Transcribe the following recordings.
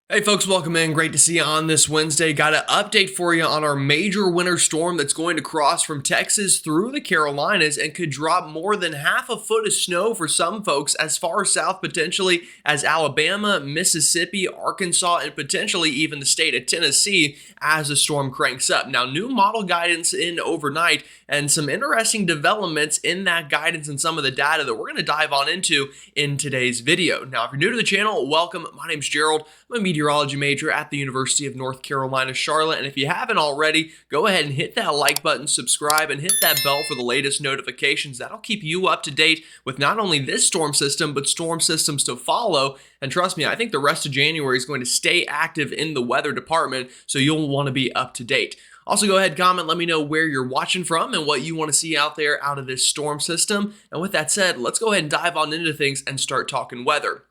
Hey folks, welcome in. Great to see you on this Wednesday. Got an update for you on our major winter storm that's going to cross from Texas through the Carolinas and could drop more than half a foot of snow for some folks as far south potentially as Alabama, Mississippi, Arkansas, and potentially even the state of Tennessee as the storm cranks up. Now, new model guidance in overnight and some interesting developments in that guidance and some of the data that we're going to dive on into in today's video. Now, if you're new to the channel, welcome. My name's Gerald. I'm a meteorology major at the University of North Carolina, Charlotte. And if you haven't already, go ahead and hit that like button, subscribe, and hit that bell for the latest notifications. That'll keep you up to date with not only this storm system, but storm systems to follow. And trust me, I think the rest of January is going to stay active in the weather department, so you'll want to be up to date. Also, go ahead, comment, let me know where you're watching from and what you want to see out there out of this storm system. And with that said, let's go ahead and dive on into things and start talking weather.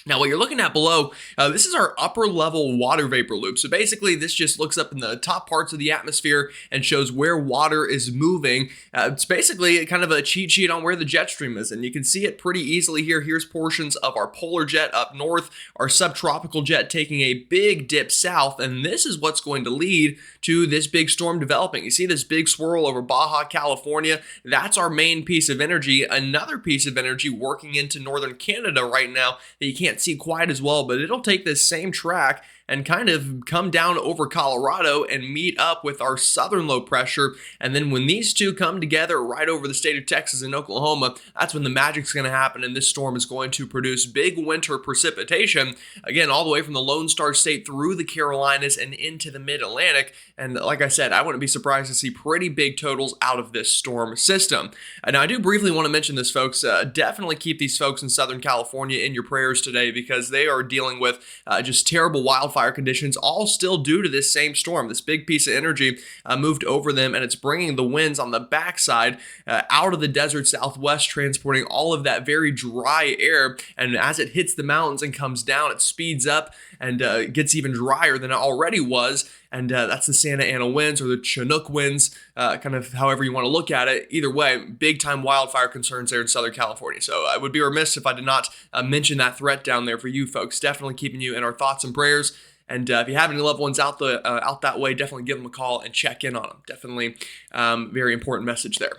Now, what you're looking at below, this is our upper level water vapor loop. So basically, this just looks up in the top parts of the atmosphere and shows where water is moving. It's basically kind of a cheat sheet on where the jet stream is. And you can see it pretty easily here. Here's portions of our polar jet up north, our subtropical jet taking a big dip south. And this is what's going to lead to this big storm developing. You see this big swirl over Baja, California. That's our main piece of energy. Another piece of energy working into northern Canada right now that you can't see quite as well, but it'll take this same track and kind of come down over Colorado and meet up with our southern low pressure. And then when these two come together right over the state of Texas and Oklahoma, that's when the magic's going to happen, and this storm is going to produce big winter precipitation, again, all the way from the Lone Star State through the Carolinas and into the mid-Atlantic. And like I said, I wouldn't be surprised to see pretty big totals out of this storm system. And now I do briefly want to mention this, folks. Definitely keep these folks in Southern California in your prayers today, because they are dealing with just terrible wildfire conditions, all still due to this same storm. This big piece of energy moved over them, and it's bringing the winds on the backside out of the desert southwest, transporting all of that very dry air. And as it hits the mountains and comes down, it speeds up and gets even drier than it already was. And that's the Santa Ana winds, or the Chinook winds, kind of however you want to look at it. Either way, big time wildfire concerns there in Southern California. So I would be remiss if I did not mention that threat down there for you folks. Definitely keeping you in our thoughts and prayers. And if you have any loved ones out that way, definitely give them a call and check in on them. Definitely very important message there.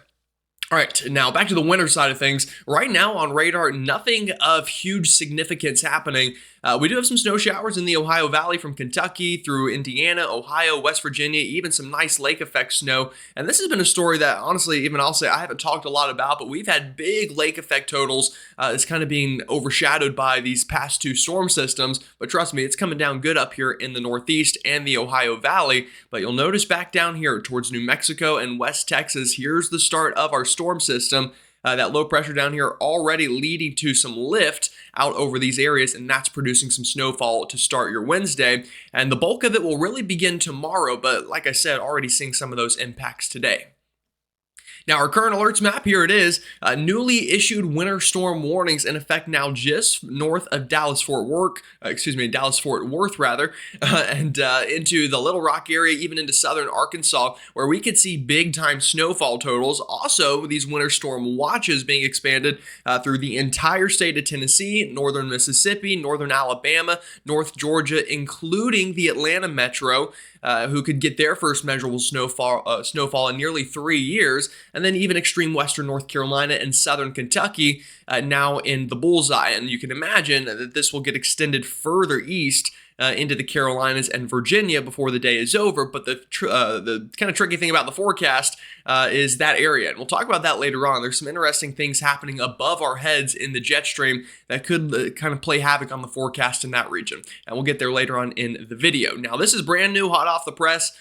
All right, now back to the winter side of things. Right now on radar, nothing of huge significance happening. We do have some snow showers in the Ohio Valley from Kentucky through Indiana, Ohio, West Virginia, even some nice lake effect snow. And this has been a story that honestly, even I'll say I haven't talked a lot about, but we've had big lake effect totals. It's kind of being overshadowed by these past two storm systems. But trust me, it's coming down good up here in the Northeast and the Ohio Valley. But you'll notice back down here towards New Mexico and West Texas, here's the start of our storm system. That low pressure down here already leading to some lift out over these areas, and that's producing some snowfall to start your Wednesday. And the bulk of it will really begin tomorrow, but like I said, already seeing some of those impacts today. Now, our current alerts map, here it is. Newly issued winter storm warnings in effect now just north of Dallas-Fort Worth, and into the Little Rock area, even into southern Arkansas, where we could see big-time snowfall totals. Also, these winter storm watches being expanded through the entire state of Tennessee, northern Mississippi, northern Alabama, North Georgia, including the Atlanta metro, who could get their first measurable snowfall in nearly 3 years, and then even extreme western North Carolina and southern Kentucky now in the bullseye. And you can imagine that this will get extended further east into the Carolinas and Virginia before the day is over. But the kind of tricky thing about the forecast is that area. And we'll talk about that later on. There's some interesting things happening above our heads in the jet stream that could kind of play havoc on the forecast in that region. And we'll get there later on in the video. Now, this is brand new, hot off the press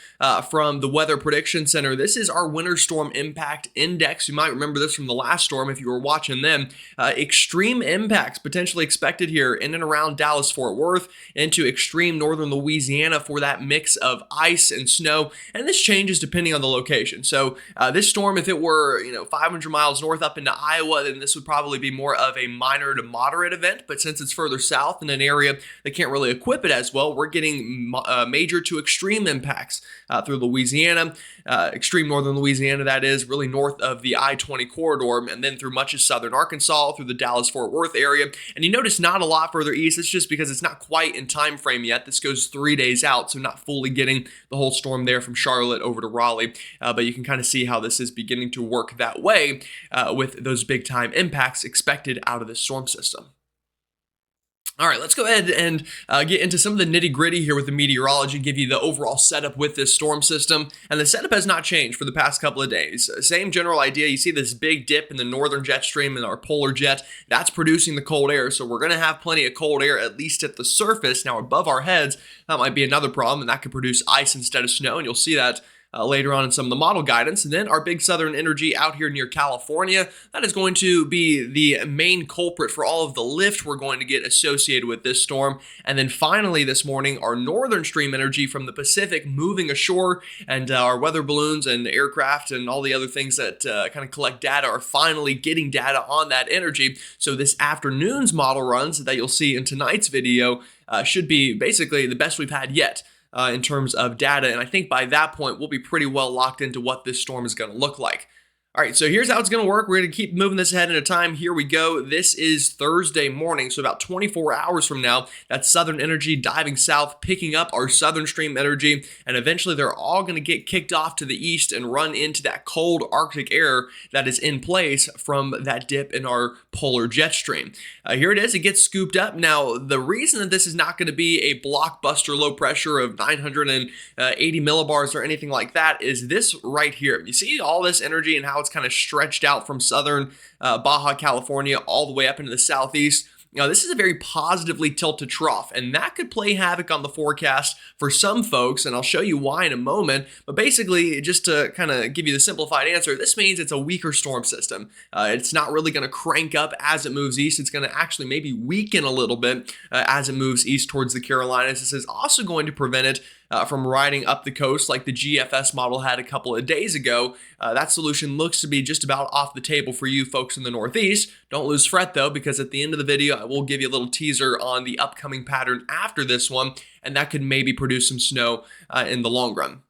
from the Weather Prediction Center. This is our Winter Storm Impact Index. You might remember this from the last storm if you were watching them. Extreme impacts potentially expected here in and around Dallas-Fort Worth into extreme northern Louisiana for that mix of ice and snow. And this changes depending on the location. So this storm, if it were 500 miles north up into Iowa, then this would probably be more of a minor to moderate event. But since it's further south in an area that can't really equip it as well, we're getting major to extreme impacts through Louisiana, extreme northern Louisiana, that is, really north of the I-20 corridor, and then through much of southern Arkansas, through the Dallas-Fort Worth area. And you notice not a lot further east. It's just because it's not quite in time frame frame yet. This goes 3 days out, so not fully getting the whole storm there from Charlotte over to Raleigh, but you can kind of see how this is beginning to work that way with those big time impacts expected out of this storm system. All right, let's go ahead and get into some of the nitty gritty here with the meteorology, give you the overall setup with this storm system. And the setup has not changed for the past couple of days. Same general idea. You see this big dip in the northern jet stream and our polar jet. That's producing the cold air. So we're going to have plenty of cold air, at least at the surface. Now, above our heads, that might be another problem, and that could produce ice instead of snow. And you'll see that later on in some of the model guidance. And then our big southern energy out here near California, that is going to be the main culprit for all of the lift we're going to get associated with this storm. And then finally this morning, our northern stream energy from the Pacific moving ashore, and our weather balloons and aircraft and all the other things that kind of collect data are finally getting data on that energy. So this afternoon's model runs that you'll see in tonight's video should be basically the best we've had yet. In terms of data, and I think by that point we'll be pretty well locked into what this storm is going to look like. All right, so here's how it's going to work. We're going to keep moving this ahead in a time. Here we go. This is Thursday morning, so about 24 hours from now, that's southern energy diving south, picking up our southern stream energy, and eventually they're all going to get kicked off to the east and run into that cold Arctic air that is in place from that dip in our polar jet stream. Here it is. It gets scooped up. Now, the reason that this is not going to be a blockbuster low pressure of 980 millibars or anything like that is this right here. You see all this energy and how it's kind of stretched out from southern Baja California all the way up into the southeast. Now, this is a very positively tilted trough, and that could play havoc on the forecast for some folks, and I'll show you why in a moment. But basically, just to kind of give you the simplified answer, this means it's a weaker storm system. It's not really going to crank up as it moves east. It's going to actually maybe weaken a little bit as it moves east towards the Carolinas. This is also going to prevent it from riding up the coast like the GFS model had a couple of days ago. That solution looks to be just about off the table for you folks in the Northeast. Don't lose fret though, because at the end of the video, I will give you a little teaser on the upcoming pattern after this one, and that could maybe produce some snow in the long run.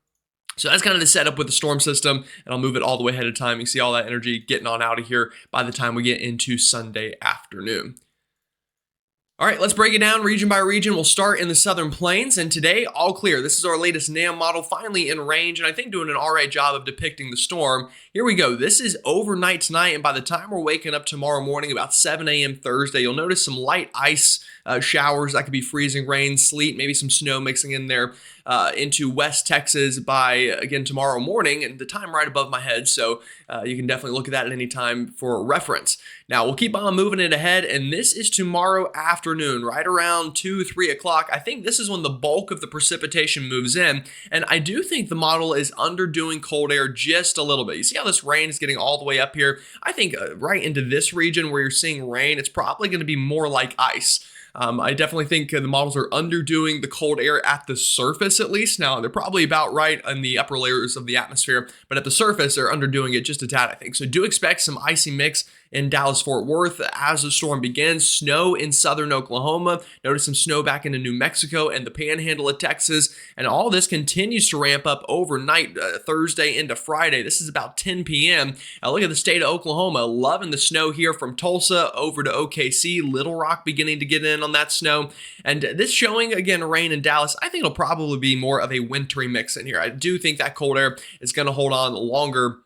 So that's kind of the setup with the storm system, and I'll move it all the way ahead of time. You see all that energy getting on out of here by the time we get into Sunday afternoon. All right, let's break it down region by region. We'll start in the southern plains, and today, all clear. This is our latest NAM model, finally in range, and I think doing an all right job of depicting the storm. Here we go. This is overnight tonight, and by the time we're waking up tomorrow morning, about 7 a.m. Thursday, you'll notice some light ice showers. That could be freezing rain, sleet, maybe some snow mixing in there into West Texas by, again, tomorrow morning, and the time right above my head, so you can definitely look at that at any time for reference. Now, we'll keep on moving it ahead, and this is tomorrow afternoon, right around 2, 3 o'clock. I think this is when the bulk of the precipitation moves in, and I do think the model is underdoing cold air just a little bit. You see how this rain is getting all the way up here? I think right into this region where you're seeing rain, it's probably going to be more like ice. I definitely think the models are underdoing the cold air at the surface, at least. Now, they're probably about right in the upper layers of the atmosphere, but at the surface, they're underdoing it just a tad, I think. So do expect some icy mix in Dallas-Fort Worth as the storm begins. Snow in southern Oklahoma. Notice some snow back into New Mexico and the panhandle of Texas. And all this continues to ramp up overnight, Thursday into Friday. This is about 10 p.m. Look at the state of Oklahoma. Loving the snow here from Tulsa over to OKC. Little Rock beginning to get in on that snow. And this showing, again, rain in Dallas, I think it'll probably be more of a wintry mix in here. I do think that cold air is going to hold on longer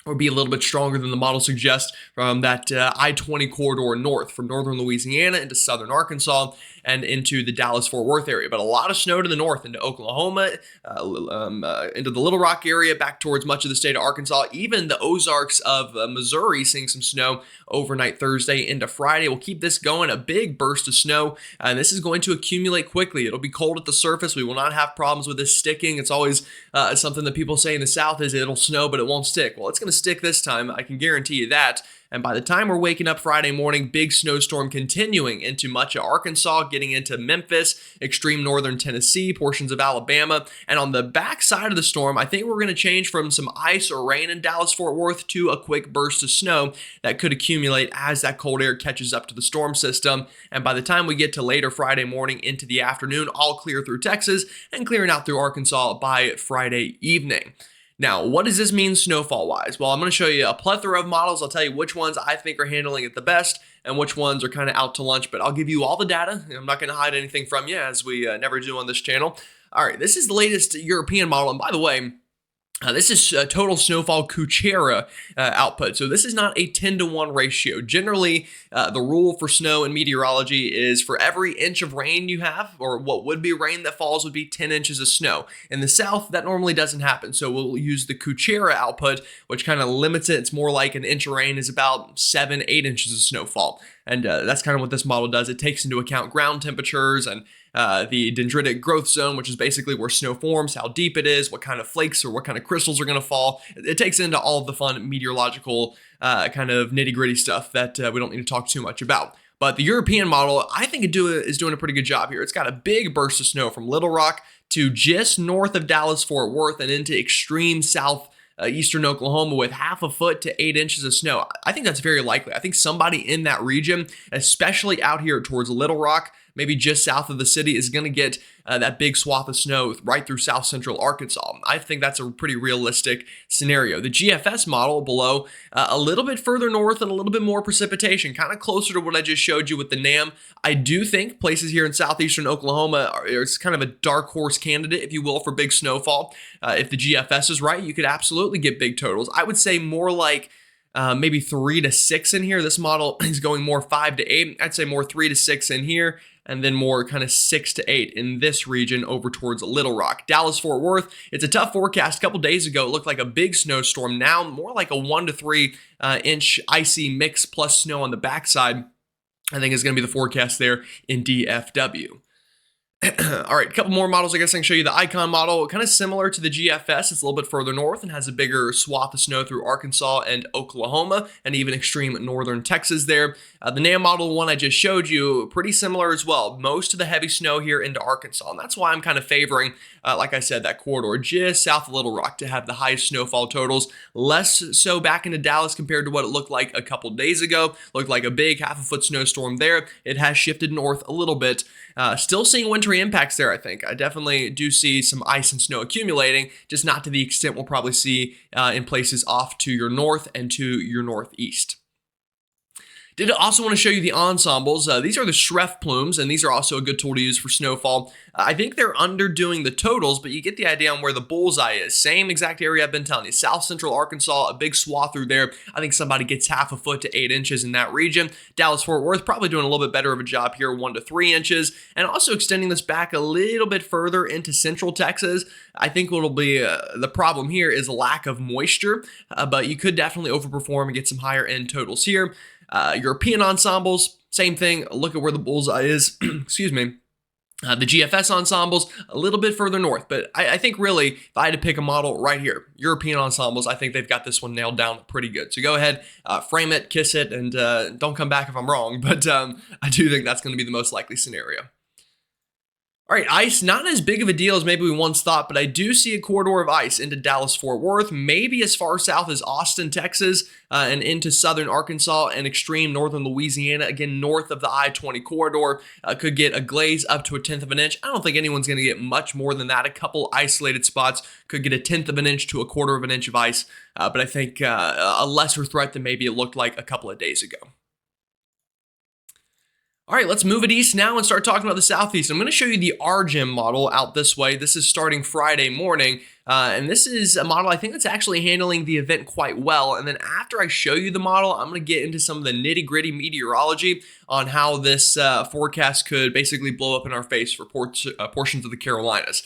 or be a little bit stronger than the model suggests from that I-20 corridor north, from northern Louisiana into southern Arkansas and into the Dallas-Fort Worth area. But a lot of snow to the north into Oklahoma, into the Little Rock area, back towards much of the state of Arkansas, even the Ozarks of Missouri seeing some snow overnight Thursday into Friday. We'll keep this going, a big burst of snow, and this is going to accumulate quickly. It'll be cold at the surface. We will not have problems with this sticking. It's always something that people say in the South is it'll snow, but it won't stick. Well, it's going to stick this time. I can guarantee you that. And by the time we're waking up Friday morning, big snowstorm continuing into much of Arkansas, getting into Memphis, extreme northern Tennessee, portions of Alabama. And on the back side of the storm, I think we're going to change from some ice or rain in Dallas-Fort Worth to a quick burst of snow that could accumulate as that cold air catches up to the storm system. And by the time we get to later Friday morning into the afternoon, all clear through Texas and clearing out through Arkansas by Friday evening. Now, what does this mean snowfall-wise? Well, I'm going to show you a plethora of models. I'll tell you which ones I think are handling it the best, and which ones are kind of out to lunch, but I'll give you all the data. I'm not going to hide anything from you, as we never do on this channel. All right, this is the latest European model, and by the way, this is total snowfall Kuchera output. So this is not a 10-to-1 ratio. Generally, the rule for snow and meteorology is for every inch of rain you have, or what would be rain that falls would be 10 inches of snow. In the south, that normally doesn't happen. So we'll use the Kuchera output, which kind of limits it. It's more like an inch of rain is about 7, 8 inches of snowfall. And that's kind of what this model does. It takes into account ground temperatures and the dendritic growth zone, which is basically where snow forms, how deep it is, what kind of flakes or what kind of crystals are going to fall. It takes into all of the fun meteorological kind of nitty-gritty stuff that we don't need to talk too much about. But the European model, I think is doing a pretty good job here. It's got a big burst of snow from Little Rock to just north of Dallas-Fort Worth and into extreme south eastern Oklahoma with 1/2 foot to 8 inches of snow. I think that's very likely. I think somebody in that region, especially out here towards Little Rock, maybe just south of the city, is going to get that big swath of snow right through south central Arkansas. I think that's a pretty realistic scenario. The GFS model below, a little bit further north and a little bit more precipitation, kind of closer to what I just showed you with the NAM. I do think places here in southeastern Oklahoma is kind of a dark horse candidate, if you will, for big snowfall. If the GFS is right, you could absolutely get big totals. I would say more like maybe 3 to 6 in here. This model is going more 5 to 8. I'd say more 3 to 6 in here, and then more kind of 6 to 8 in this region over towards Little Rock. Dallas-Fort Worth, it's a tough forecast. A couple days ago, it looked like a big snowstorm. Now, more like a 1 to 3 inch icy mix plus snow on the backside, I think is going to be the forecast there in DFW. All right, a couple more models. I guess I can show you the Icon model, kind of similar to the GFS. It's a little bit further north and has a bigger swath of snow through Arkansas and Oklahoma and even extreme northern Texas there. The NAM model one I just showed you, pretty similar as well. Most of the heavy snow here into Arkansas, and that's why I'm kind of favoring, like I said, that corridor just south of Little Rock to have the highest snowfall totals. Less so back into Dallas compared to what it looked like a couple days ago. Looked like a big 1/2 foot snowstorm there. It has shifted north a little bit. Still seeing wintry impacts there, I think. I definitely do see some ice and snow accumulating, just not to the extent we'll probably see in places off to your north and to your northeast. Did also want to show you the ensembles. These are the Schref plumes, and these are also a good tool to use for snowfall. I think they're underdoing the totals, but you get the idea on where the bullseye is. Same exact area I've been telling you. South central Arkansas, a big swath through there. I think somebody gets 1/2 foot to 8 inches in that region. Dallas-Fort Worth probably doing a little bit better of a job here, 1 to 3 inches. And also extending this back a little bit further into central Texas. I think what'll be the problem here is lack of moisture, but you could definitely overperform and get some higher end totals here. European ensembles, same thing. Look at where the bullseye is. Excuse me. The GFS ensembles, a little bit further north, but I think really, if I had to pick a model right here, European ensembles, I think they've got this one nailed down pretty good. So go ahead, frame it, kiss it, and don't come back if I'm wrong, but I do think that's going to be the most likely scenario. All right, ice, not as big of a deal as maybe we once thought, but I do see a corridor of ice into Dallas-Fort Worth, maybe as far south as Austin, Texas, and into southern Arkansas and extreme northern Louisiana, again, north of the I-20 corridor. Could get a glaze up to 1/10 of an inch. I don't think anyone's going to get much more than that. A couple isolated spots could get 1/10 of an inch to 1/4 of an inch of ice, but I think a lesser threat than maybe it looked like a couple of days ago. All right, let's move it east now and start talking about the southeast. I'm going to show you the RGEM model out this way. This is starting Friday morning, and this is a model I think that's actually handling the event quite well. And then after I show you the model, I'm going to get into some of the nitty-gritty meteorology on how this forecast could basically blow up in our face for portions of the Carolinas,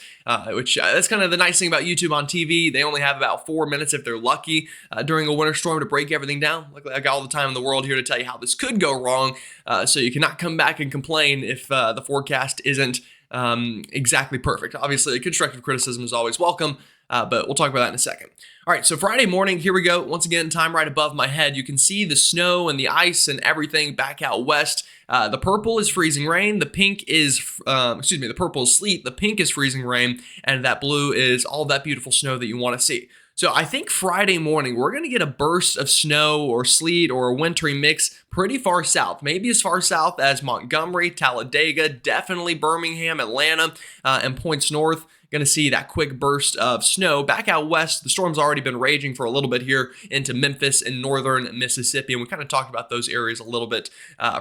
which that's kind of the nice thing about YouTube on TV. They only have about 4 minutes if they're lucky during a winter storm to break everything down. Luckily, I got all the time in the world here to tell you how this could go wrong, so you cannot come back and complain if the forecast isn't exactly perfect. Obviously, constructive criticism is always welcome, but we'll talk about that in a second. All right, so Friday morning, here we go. Once again, time right above my head. You can see the snow and the ice and everything back out west. The purple is freezing rain. The pink is, the purple is sleet. The pink is freezing rain. And that blue is all that beautiful snow that you want to see. So I think Friday morning, we're going to get a burst of snow or sleet or a wintry mix pretty far south, maybe as far south as Montgomery, Talladega, definitely Birmingham, Atlanta, and points north. going to see that quick burst of snow. Back out west, the storm's already been raging for a little bit here into Memphis and northern Mississippi, and we kind of talked about those areas a little bit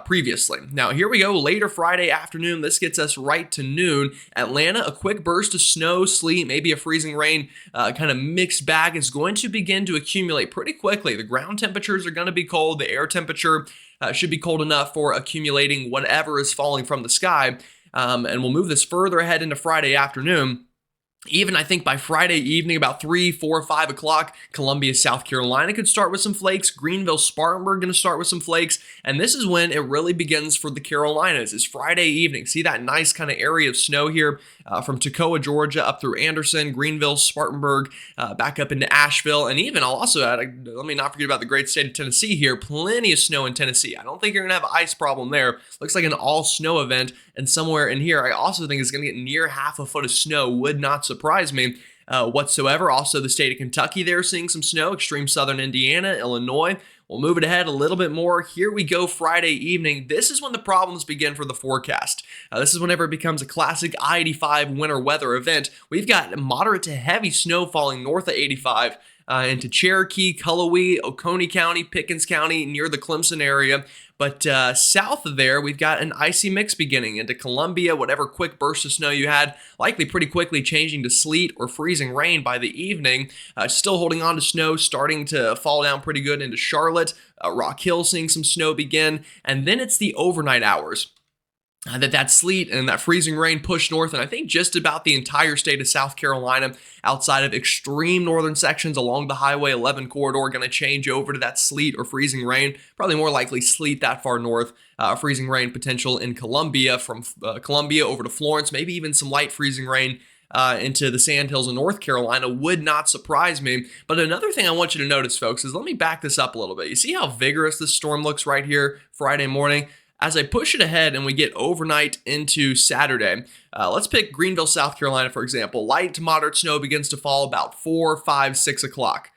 previously. Now, here we go, later Friday afternoon. This gets us right to noon. Atlanta, a quick burst of snow, sleet, maybe a freezing rain kind of mixed bag is going to begin to accumulate pretty quickly. The ground temperatures are going to be cold. The air temperature should be cold enough for accumulating whatever is falling from the sky. And we'll move this further ahead into Friday afternoon. Even I think by Friday evening, about 3, 4, 5 o'clock, Columbia, South Carolina could start with some flakes. Greenville, Spartanburg going to start with some flakes. And this is when it really begins for the Carolinas, is Friday evening. See that nice kind of area of snow here from Toccoa, Georgia, up through Anderson, Greenville, Spartanburg, back up into Asheville. And even I'll also add, let me not forget about the great state of Tennessee here. Plenty of snow in Tennessee. I don't think you're going to have an ice problem there. Looks like an all snow event. And somewhere in here, I also think it's going to get near half a foot of snow. Would not surprise me whatsoever. Also, the state of Kentucky there seeing some snow. Extreme southern Indiana, Illinois. We'll move it ahead a little bit more. Here we go Friday evening. This is when the problems begin for the forecast. This is whenever it becomes a classic I-85 winter weather event. We've got moderate to heavy snow falling north of 85 into Cherokee, Cullowhee, Oconee County, Pickens County, near the Clemson area. But south of there, we've got an icy mix beginning into Columbia. Whatever quick burst of snow you had, likely pretty quickly changing to sleet or freezing rain by the evening. Still holding on to snow, starting to fall down pretty good into Charlotte. Rock Hill seeing some snow begin. And then it's the overnight hours. That sleet and that freezing rain push north, and I think just about the entire state of South Carolina, outside of extreme northern sections along the Highway 11 corridor, going to change over to that sleet or freezing rain. Probably more likely sleet that far north. Freezing rain potential in Columbia, from Columbia over to Florence, maybe even some light freezing rain into the Sandhills of North Carolina would not surprise me. But another thing I want you to notice, folks, is let me back this up a little bit. You see how vigorous this storm looks right here Friday morning? As I push it ahead and we get overnight into Saturday, let's pick Greenville, South Carolina, for example. Light to moderate snow begins to fall about 4, 5, 6 o'clock.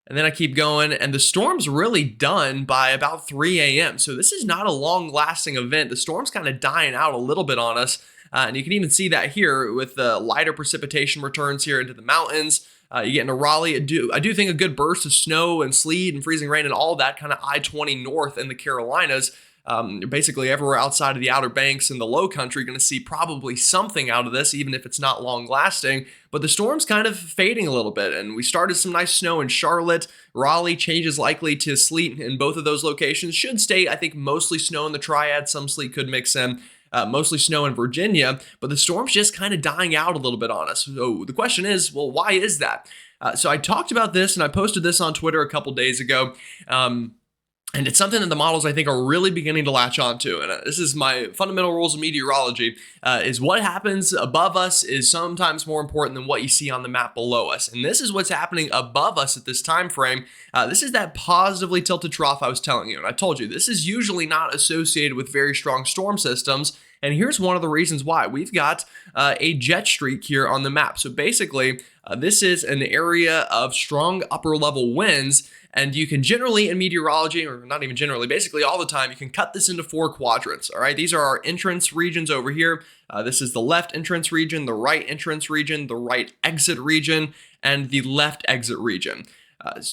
And then I keep going, and the storm's really done by about 3 a.m. So this is not a long-lasting event. The storm's kind of dying out a little bit on us. And you can even see that here with the lighter precipitation returns here into the mountains. You get into Raleigh. I do think a good burst of snow and sleet and freezing rain and all that kind of I-20 north in the Carolinas. Basically everywhere outside of the Outer Banks and the Low Country going to see probably something out of this, even if it's not long lasting. But the storm's kind of fading a little bit, and we started some nice snow in Charlotte. Raleigh changes likely to sleet in both of those locations. Should stay, I think, mostly snow in the Triad. Some sleet could mix in. Mostly snow in Virginia, but the storm's just kind of dying out a little bit on us. So the question is, well, why is that? So I talked about this, and I posted this on Twitter a couple days ago. And it's something that the models, I think, are really beginning to latch onto. And this is my fundamental rules of meteorology, is what happens above us is sometimes more important than what you see on the map below us. And this is what's happening above us at this time frame. This is that positively tilted trough I was telling you. And I told you, this is usually not associated with very strong storm systems. And here's one of the reasons why. We've got a jet streak here on the map. So basically, this is an area of strong upper level winds. And you can generally, in meteorology, or not even generally, basically all the time, you can cut this into 4 quadrants, all right? These are our entrance regions over here. This is the left entrance region, the right entrance region, the right exit region, and the left exit region,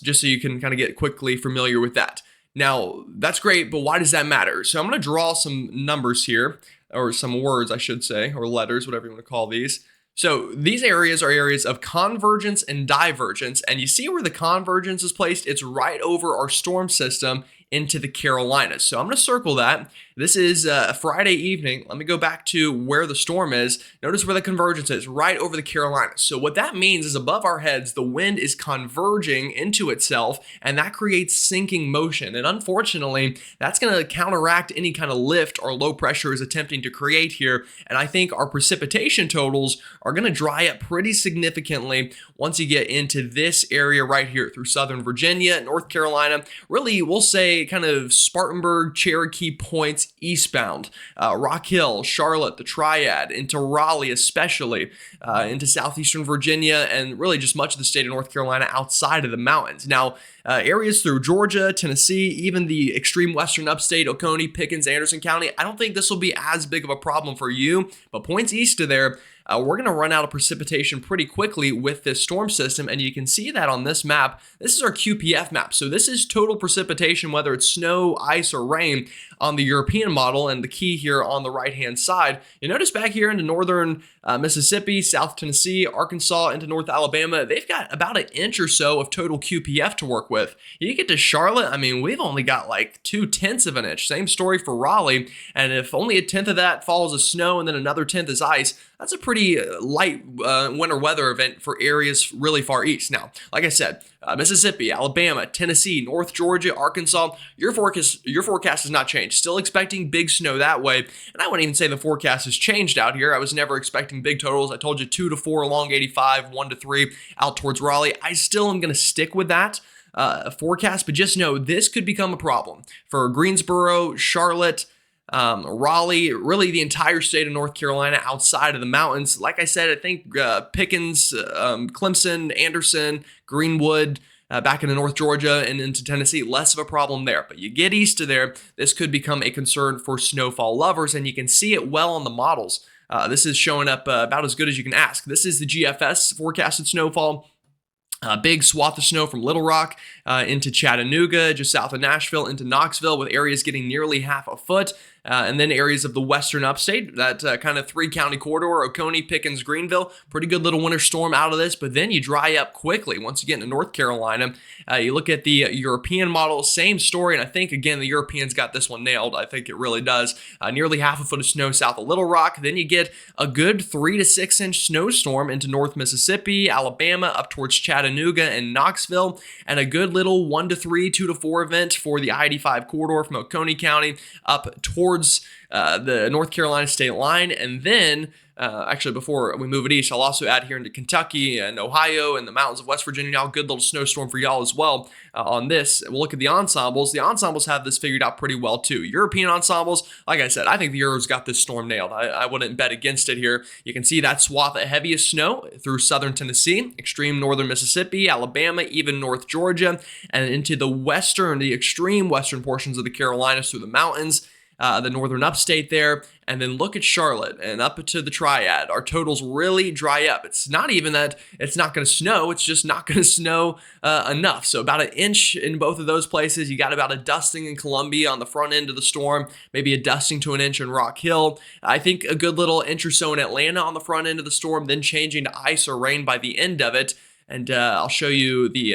just so you can kind of get quickly familiar with that. Now, that's great, but why does that matter? So I'm going to draw some numbers here, or some words, I should say, or letters, whatever you want to call these. So these areas are areas of convergence and divergence, and you see where the convergence is placed? It's right over our storm system into the Carolinas. So I'm going to circle that. This is Friday evening. Let me go back to where the storm is. Notice where the convergence is, right over the Carolinas. So what that means is above our heads, the wind is converging into itself, and that creates sinking motion. And unfortunately, that's going to counteract any kind of lift our low pressure is attempting to create here. And I think our precipitation totals are going to dry up pretty significantly once you get into this area right here through southern Virginia, North Carolina. Really, we'll say kind of Spartanburg, Cherokee points eastbound, Rock Hill, Charlotte, the Triad, into Raleigh especially, into southeastern Virginia, and really just much of the state of North Carolina outside of the mountains. Now, areas through Georgia, Tennessee, even the extreme western upstate, Oconee, Pickens, Anderson County, I don't think this will be as big of a problem for you, but points east of there, we're going to run out of precipitation pretty quickly with this storm system. And you can see that on this map. This is our QPF map. So this is total precipitation, whether it's snow, ice, or rain on the European model. And the key here on the right-hand side, you notice back here into northern Mississippi, South Tennessee, Arkansas, into North Alabama, they've got about an inch or so of total QPF to work with. You get to Charlotte, I mean, we've only got like 2/10 of an inch. Same story for Raleigh. And if only a tenth of that falls as snow and then another tenth is ice, that's a pretty light winter weather event for areas really far east. Now, like I said, Mississippi, Alabama, Tennessee, North Georgia, Arkansas, your forecast has not changed. Still expecting big snow that way. And I wouldn't even say the forecast has changed out here. I was never expecting big totals. I told you 2 to 4 along 85, 1 to 3 out towards Raleigh. I still am going to stick with that forecast, but just know this could become a problem for Greensboro, Charlotte, Raleigh, really the entire state of North Carolina outside of the mountains. Like I said, I think Pickens, Clemson, Anderson, Greenwood, back into North Georgia and into Tennessee, less of a problem there. But you get east of there, this could become a concern for snowfall lovers, and you can see it well on the models. This is showing up about as good as you can ask. This is the GFS forecasted snowfall. Big swath of snow from Little Rock into Chattanooga, just south of Nashville, into Knoxville, with areas getting nearly half a foot. And then areas of the western upstate, that kind of 3-county corridor, Oconee, Pickens, Greenville, pretty good little winter storm out of this, but then you dry up quickly once you get into North Carolina. You look at the European model, same story, and I think, again, the Europeans got this one nailed. I think it really does. Nearly half a foot of snow south of Little Rock. Then you get a good 3 to 6 inch snowstorm into North Mississippi, Alabama, up towards Chattanooga and Knoxville, and a good little 1 to 3, 2 to 4 event for the I-85 corridor from Oconee County up towards the North Carolina state line. And then actually, before we move it east, I'll also add here into Kentucky and Ohio and the mountains of West Virginia. Now, good little snowstorm for y'all as well on this. We'll look at the ensembles. The ensembles have this figured out pretty well too. European ensembles, like I said, I think the Euros got this storm nailed. I wouldn't bet against it here. You can see that swath of heaviest snow through southern Tennessee, extreme northern Mississippi, Alabama, even North Georgia, and into the extreme western portions of the Carolinas through the mountains. The northern upstate there, and then look at Charlotte and up to the Triad. Our totals really dry up. It's not even that it's not going to snow, it's just not going to snow enough. So about an inch in both of those places. You got about a dusting in Columbia on the front end of the storm, maybe a dusting to an inch in Rock Hill. I think a good little inch or so in Atlanta on the front end of the storm, then changing to ice or rain by the end of it. And I'll show you the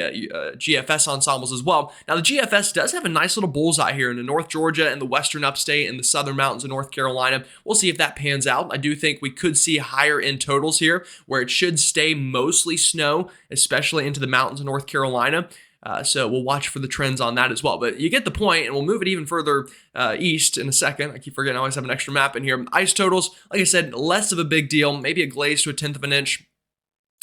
GFS ensembles as well. Now, the GFS does have a nice little bullseye here in the North Georgia and the western upstate and the southern mountains of North Carolina. We'll see if that pans out. I do think we could see higher end totals here, where it should stay mostly snow, especially into the mountains of North Carolina. So we'll watch for the trends on that as well. But you get the point, and we'll move it even further east in a second. I keep forgetting I always have an extra map in here. Ice totals, like I said, less of a big deal. Maybe a glaze to a 1/10 of an inch.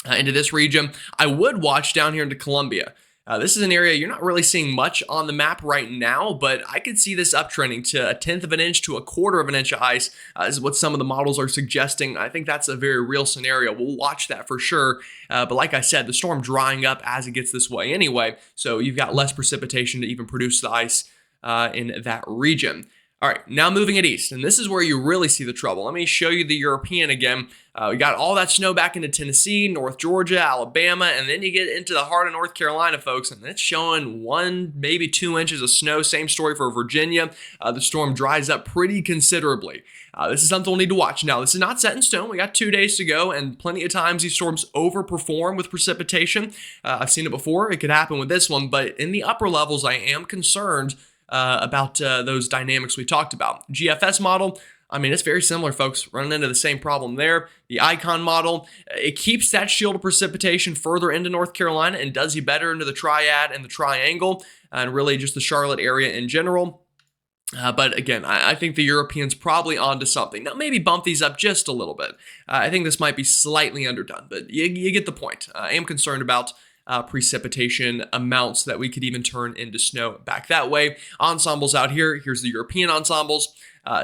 Into this region. I would watch down here into Columbia. This is an area you're not really seeing much on the map right now, but I could see this uptrending to a 1/10 of an inch to a 1/4 of an inch of ice is what some of the models are suggesting. I think that's a very real scenario. We'll watch that for sure. But like I said, the storm drying up as it gets this way anyway, so you've got less precipitation to even produce the ice in that region. All right, now moving it east, and this is where you really see the trouble. Let me show you the European again. We got all that snow back into Tennessee, North Georgia, Alabama, and then you get into the heart of North Carolina, folks, and it's showing 1, maybe 2 inches of snow. Same story for Virginia. The storm dries up pretty considerably. This is something we'll need to watch. Now, this is not set in stone. We got 2 days to go, and plenty of times these storms overperform with precipitation. I've seen it before. It could happen with this one, but in the upper levels, I am concerned about those dynamics we talked about. GFS model, I mean, it's very similar, folks, running into the same problem there. The Icon model, it keeps that shield of precipitation further into North Carolina and does you better into the Triad and the Triangle, and really just the Charlotte area in general. But again, I think the Europeans probably onto something. Now, maybe bump these up just a little bit. I think this might be slightly underdone, but you get the point. I am concerned about precipitation amounts that we could even turn into snow back that way. Ensembles out here. Here's the European ensembles.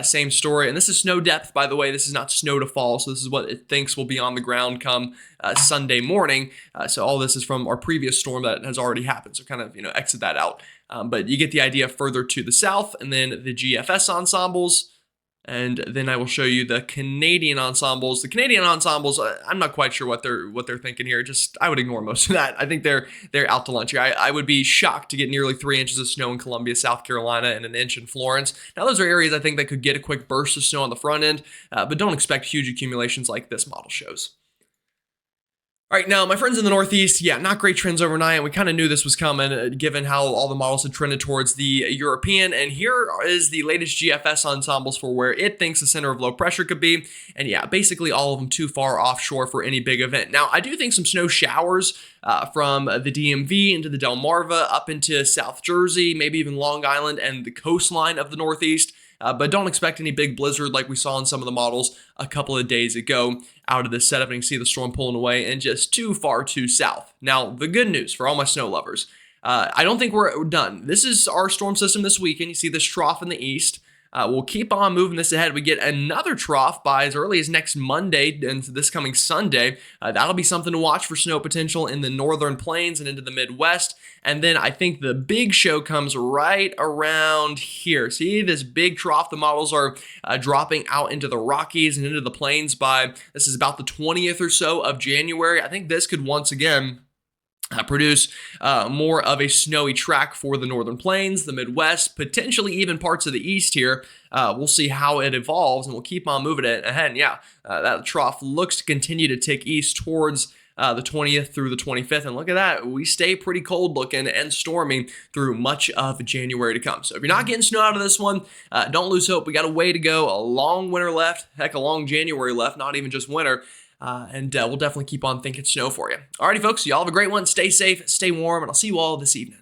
Same story. And this is snow depth, by the way. This is not snow to fall. So this is what it thinks will be on the ground come Sunday morning. So all this is from our previous storm that has already happened. So kind of, exit that out. But you get the idea further to the south. And then the GFS ensembles. And then I will show you the Canadian ensembles. The Canadian ensembles, I'm not quite sure what they're thinking here. Just I would ignore most of that. I think they're out to lunch here. I would be shocked to get nearly 3 inches of snow in Columbia, South Carolina, and an inch in Florence. Now those are areas I think that could get a quick burst of snow on the front end, but don't expect huge accumulations like this model shows. All right, now my friends in the Northeast, yeah, not great trends overnight. We kind of knew this was coming given how all the models had trended towards the European. And here is the latest GFS ensembles for where it thinks the center of low pressure could be. And yeah, basically all of them too far offshore for any big event. Now, I do think some snow showers from the DMV into the Delmarva up into South Jersey, maybe even Long Island and the coastline of the Northeast. But don't expect any big blizzard like we saw in some of the models a couple of days ago out of this setup. And you can see the storm pulling away and just too far too south. Now, the good news for all my snow lovers, I don't think we're done. This is our storm system this weekend. You see this trough in the east. We'll keep on moving this ahead. We get another trough by as early as next Monday and this coming Sunday. That'll be something to watch for snow potential in the northern plains and into the Midwest. And then I think the big show comes right around here. See this big trough? The models are dropping out into the Rockies and into the plains by, this is about the 20th or so of January. I think this could once again produce more of a snowy track for the northern plains, the Midwest, potentially even parts of the east here. We'll see how it evolves, and we'll keep on moving it ahead. And yeah, that trough looks to continue to tick east towards the 20th through the 25th. And look at that. We stay pretty cold looking and stormy through much of January to come. So if you're not getting snow out of this one, don't lose hope. We got a way to go. A long winter left. Heck, a long January left. Not even just winter. And we'll definitely keep on thinking snow for you. Alrighty, folks. Y'all have a great one. Stay safe. Stay warm. And I'll see you all this evening.